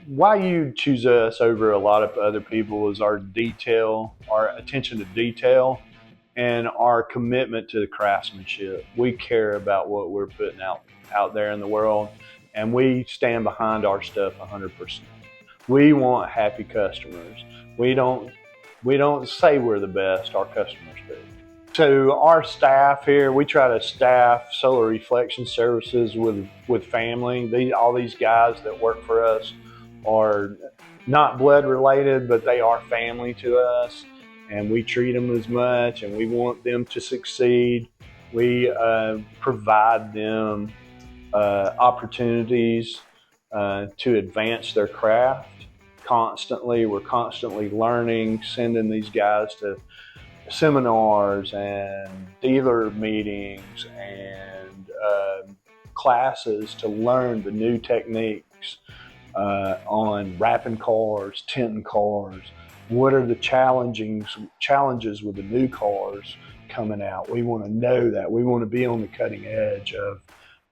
why you choose us over a lot of other people is our detail, our attention to detail, and our commitment to the craftsmanship. We care about what we're putting out there in the world, and we stand behind our stuff 100%. We want happy customers. We don't say we're the best, our customers do. So our staff here, we try to staff solar reflection services with family. All these guys that work for us are not blood related, but they are family to us, and we treat them as much, and we want them to succeed. We provide them opportunities to advance their craft constantly. We're constantly learning, sending these guys to seminars and dealer meetings and classes to learn the new techniques on wrapping cars, tinting cars. What are the challenges with the new cars coming out? We want to know that. We want to be on the cutting edge of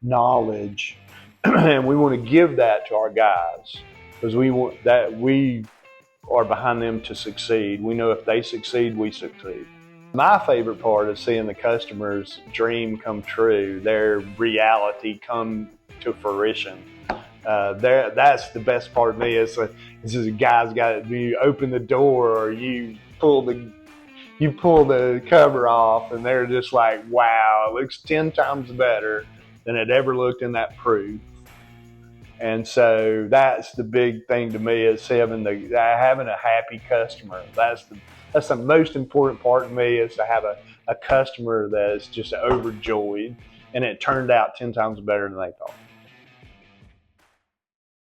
knowledge, and we want to give that to our guys because we are behind them to succeed. We know if they succeed, we succeed. My favorite part is seeing the customer's dream come true, their reality come to fruition. That's the best part of me. Is a guy's got, you open the door or you pull the cover off, and they're just like, wow, it looks 10 times better than it ever looked in that proof. And so that's the big thing to me, is having a happy customer. That's the most important part to me, is to have a customer that is just overjoyed and it turned out 10 times better than they thought.